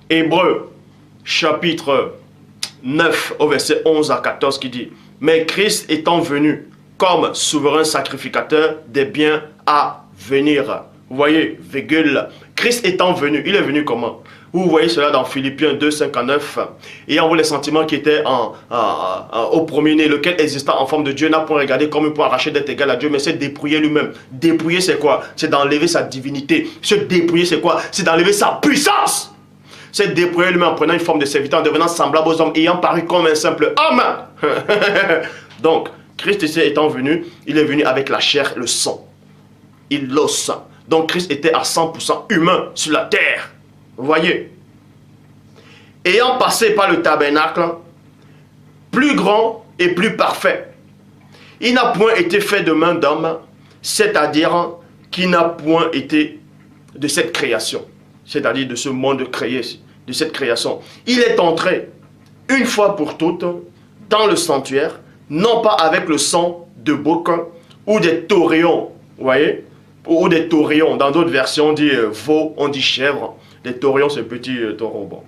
Hébreux, chapitre 9, au verset 11 à 14, qui dit: mais Christ étant venu comme souverain sacrificateur des biens à venir. Vous voyez, virgule. Christ étant venu, il est venu comment? Vous voyez cela dans Philippiens 2, 5 à 9. Ayant vous les sentiments qui étaient au premier-né, lequel existant en forme de Dieu, n'a point regardé comme il peut arracher d'être égal à Dieu, mais c'est dépouiller lui-même. Dépouiller, c'est quoi? C'est d'enlever sa divinité. Se dépouiller, c'est quoi? C'est d'enlever sa puissance. C'est dépouiller lui-même en prenant une forme de serviteur, en devenant semblable aux hommes, ayant paru comme un simple homme. Donc, Christ étant venu, il est venu avec la chair et le sang. Il l'os. Donc, Christ était à 100% humain sur la terre. Vous voyez? Ayant passé par le tabernacle, plus grand et plus parfait, il n'a point été fait de main d'homme, c'est-à-dire qu'il n'a point été de cette création, c'est-à-dire de ce monde créé, de cette création. Il est entré une fois pour toutes dans le sanctuaire, non pas avec le sang de bouc ou des taurillons, vous voyez, ou des taurillons. Dans d'autres versions, on dit veau, on dit chèvre. Les taurillons, c'est petit taureau. Bon.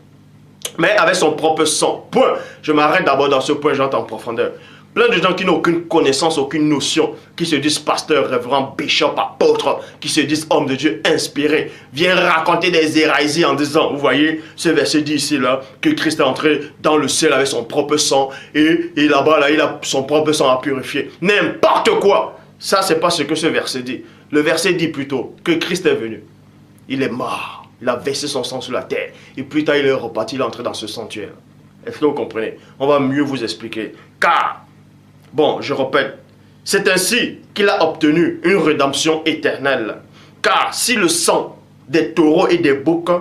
Mais avec son propre sang. Point. Je m'arrête d'abord dans ce point, j'entre en profondeur. Plein de gens qui n'ont aucune connaissance, aucune notion, qui se disent pasteur, révérend, bishop, apôtre, qui se disent homme de Dieu inspiré, viennent raconter des hérésies en disant, vous voyez, ce verset dit ici, là, que Christ est entré dans le ciel avec son propre sang, et là-bas, là, il a son propre sang à purifier. N'importe quoi. Ça, c'est pas ce que ce verset dit. Le verset dit plutôt que Christ est venu. Il est mort. Il a versé son sang sur la terre. Et plus tard, il est reparti, il est entré dans ce sanctuaire. Est-ce que vous comprenez? On va mieux vous expliquer. Car, bon, je répète, c'est ainsi qu'il a obtenu une rédemption éternelle. Car si le sang des taureaux et des boucs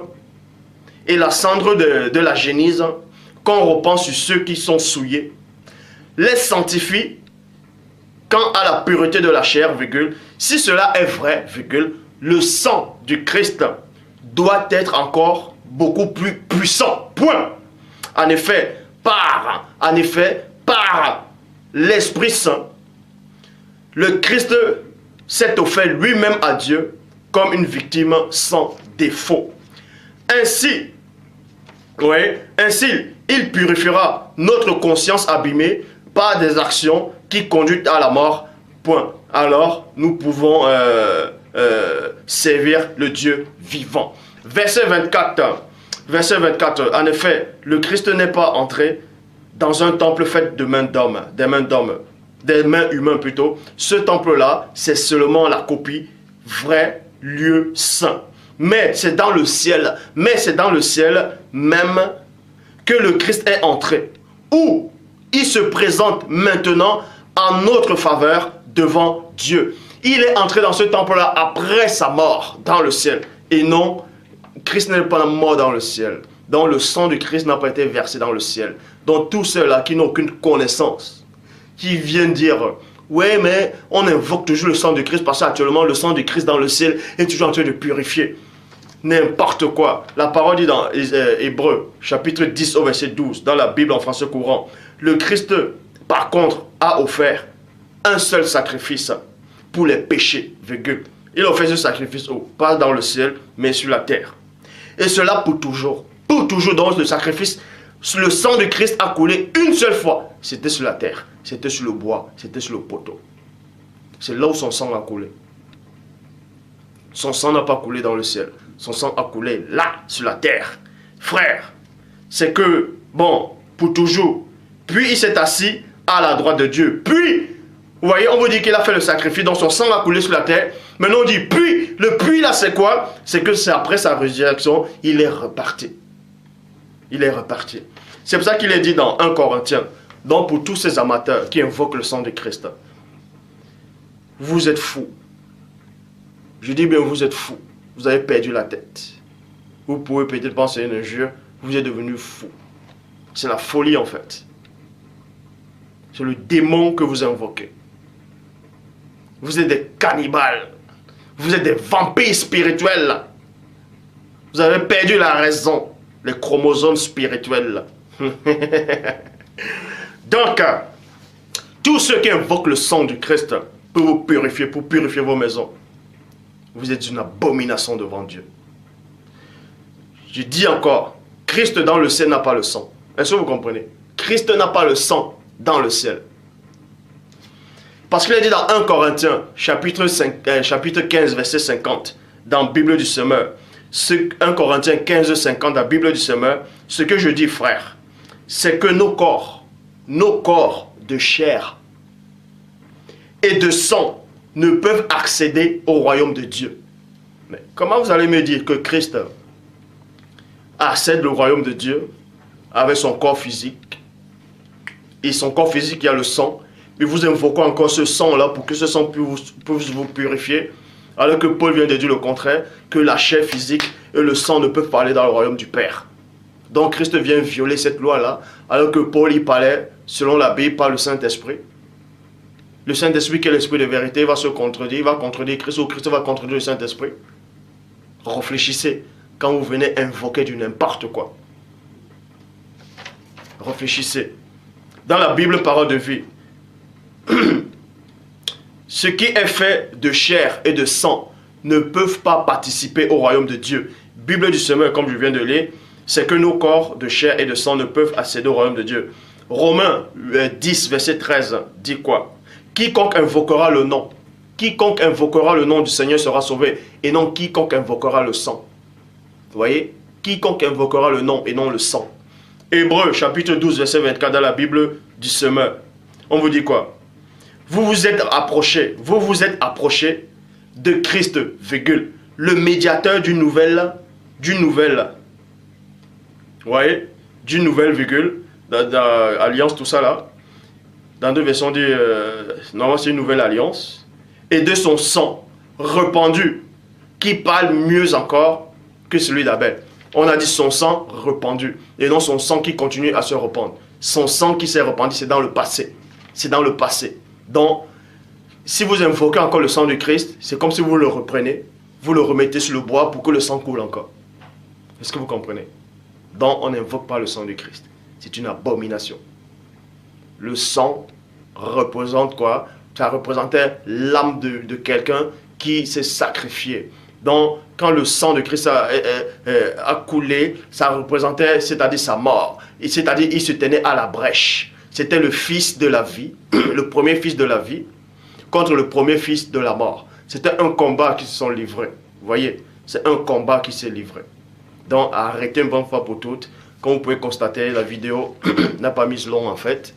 et la cendre de la génisse, qu'on repent sur ceux qui sont souillés, les sanctifie quant à la pureté de la chair, virgule, si cela est vrai, virgule, le sang du Christ doit être encore beaucoup plus puissant. Point. En effet, par l'Esprit Saint, le Christ s'est offert lui-même à Dieu comme une victime sans défaut. Ainsi, il purifiera notre conscience abîmée par des actions qui conduisent à la mort. Point. Alors, nous pouvons servir le Dieu vivant. Verset 24, en effet, le Christ n'est pas entré dans un temple fait de mains d'hommes, des mains humaines plutôt. Ce temple-là, c'est seulement la copie, vrai lieu saint. Mais c'est dans le ciel, même que le Christ est entré, où il se présente maintenant en notre faveur devant Dieu. Il est entré dans ce temple-là après sa mort dans le ciel. Et non, Christ n'est pas mort dans le ciel. Donc le sang de Christ n'a pas été versé dans le ciel. Donc tous ceux-là qui n'ont aucune connaissance, qui viennent dire, ouais mais on invoque toujours le sang de Christ parce qu'actuellement le sang de Christ dans le ciel est toujours en train de purifier. N'importe quoi. La parole dit dans Hébreux, chapitre 10 au verset 12, dans la Bible en français courant, le Christ, par contre, a offert un seul sacrifice pour les péchés, virgule. Il a offert ce sacrifice, pas dans le ciel, mais sur la terre. Et cela pour toujours. Pour toujours, dans le sacrifice, le sang de Christ a coulé une seule fois. C'était sur la terre, c'était sur le bois, c'était sur le poteau. C'est là où son sang a coulé. Son sang n'a pas coulé dans le ciel. Son sang a coulé là, sur la terre. Frère, c'est que, bon, pour toujours. Puis il s'est assis à la droite de Dieu. Puis, vous voyez, on vous dit qu'il a fait le sacrifice, donc son sang a coulé sur la terre. Maintenant on dit puis, le puis là c'est quoi? C'est que c'est après sa résurrection, il est reparti. Il est reparti. C'est pour ça qu'il est dit dans 1 Corinthiens, donc pour tous ces amateurs qui invoquent le sang de Christ, vous êtes fous. Je dis bien vous êtes fous. Vous avez perdu la tête. Vous pouvez peut-être penser une injure, vous êtes devenu fou. C'est la folie en fait. C'est le démon que vous invoquez. Vous êtes des cannibales. Vous êtes des vampires spirituels. Vous avez perdu la raison. Les chromosomes spirituels. Donc, tous ceux qui invoquent le sang du Christ pour vous purifier, pour purifier vos maisons, vous êtes une abomination devant Dieu. Je dis encore, Christ dans le ciel n'a pas le sang. Est-ce que vous comprenez? Christ n'a pas le sang dans le ciel. Parce qu'il est dit dans 1 Corinthiens, chapitre 15, verset 50, dans la Bible du Semeur, 1 Corinthiens 15, 50, dans la Bible du Semeur, ce que je dis, frère, c'est que nos corps de chair et de sang ne peuvent accéder au royaume de Dieu. Mais comment vous allez me dire que Christ accède au royaume de Dieu avec son corps physique, et son corps physique, il y a le sang, et vous invoquez encore ce sang-là pour que ce sang puisse vous purifier, alors que Paul vient de dire le contraire, que la chair physique et le sang ne peuvent pas aller dans le royaume du Père. Donc Christ vient violer cette loi-là, alors que Paul y parlait, selon la Bible, par le Saint-Esprit. Le Saint-Esprit, qui est l'Esprit de vérité, va se contredire, il va contredire Christ, ou Christ va contredire le Saint-Esprit. Réfléchissez quand vous venez invoquer du n'importe quoi. Réfléchissez. Dans la Bible, parole de vie, ce qui est fait de chair et de sang ne peuvent pas participer au royaume de Dieu. Bible du Semeur, comme je viens de lire, c'est que nos corps de chair et de sang ne peuvent accéder au royaume de Dieu. Romains 10, verset 13, dit quoi? Quiconque invoquera le nom du Seigneur sera sauvé, et non quiconque invoquera le sang. Vous voyez? Quiconque invoquera le nom et non le sang. Hébreux, chapitre 12, verset 24, dans la Bible du Semeur. On vous dit quoi? Vous vous êtes approchés de Christ, virgule, le médiateur d'une nouvelle, vous voyez, d'une nouvelle, virgule, alliance, tout ça là. Dans deux versions, on dit, normalement c'est une nouvelle alliance, et de son sang répandu, qui parle mieux encore que celui d'Abel. On a dit son sang répandu, et non son sang qui continue à se répandre. Son sang qui s'est répandu, c'est dans le passé. C'est dans le passé. Donc, si vous invoquez encore le sang de Christ, c'est comme si vous le reprenez, vous le remettez sur le bois pour que le sang coule encore. Est-ce que vous comprenez? Donc, on n'invoque pas le sang de Christ. C'est une abomination. Le sang représente quoi? Ça représentait l'âme de quelqu'un qui s'est sacrifié. Donc, quand le sang de Christ a coulé, ça représentait, c'est-à-dire sa mort. C'est-à-dire, il se tenait à la brèche. C'était le fils de la vie, le premier fils de la vie, contre le premier fils de la mort. C'était un combat qui se sont livrés. Vous voyez, c'est un combat qui s'est livré. Donc, arrêtez une bonne fois pour toutes. Comme vous pouvez constater, la vidéo n'a pas mis long en fait.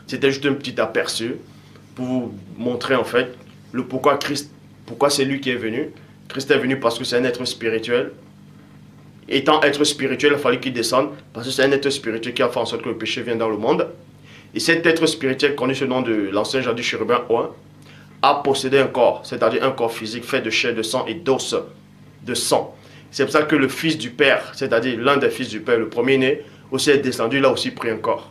C'était juste un petit aperçu pour vous montrer en fait le pourquoi Christ, pourquoi c'est lui qui est venu. Christ est venu parce que c'est un être spirituel. Étant être spirituel, il a fallu qu'il descende parce que c'est un être spirituel qui a fait en sorte que le péché vienne dans le monde. Et cet être spirituel, connu sous le nom de l'ancien jadis chérubin 1, a possédé un corps, c'est-à-dire un corps physique fait de chair, de sang et d'os, de sang. C'est pour ça que le fils du Père, c'est-à-dire l'un des fils du Père, le premier-né, aussi est descendu, il a aussi pris un corps.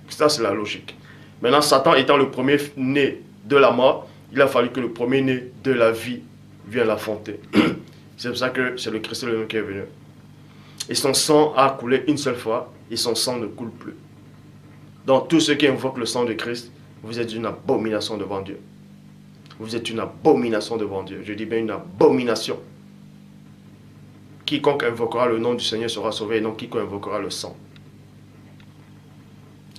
Ça, c'est la logique. Maintenant, Satan étant le premier-né de la mort, il a fallu que le premier-né de la vie vienne l'affronter. C'est pour ça que c'est le Christ lui-même qui est venu. Et son sang a coulé une seule fois, et son sang ne coule plus. Donc, tous ceux qui invoquent le sang de Christ, vous êtes une abomination devant Dieu. Vous êtes une abomination devant Dieu. Je dis bien une abomination. Quiconque invoquera le nom du Seigneur sera sauvé, et non quiconque invoquera le sang.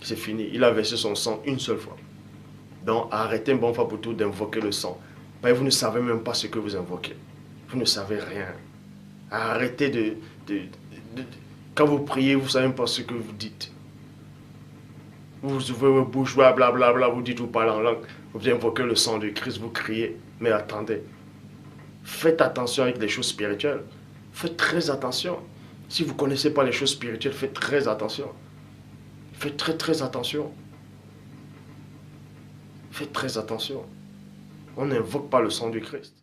C'est fini. Il a versé son sang une seule fois. Donc, arrêtez une bonne fois pour toutes d'invoquer le sang. Mais vous ne savez même pas ce que vous invoquez. Vous ne savez rien. Arrêtez quand vous priez, vous ne savez même pas ce que vous dites. Vous ouvrez vos bouches, blablabla, vous dites, vous parlez en langue. Vous invoquez le sang de Christ, vous criez. Mais attendez. Faites attention avec les choses spirituelles. Faites très attention. Si vous ne connaissez pas les choses spirituelles, faites très attention. Faites très attention. Faites très attention. On n'invoque pas le sang du Christ.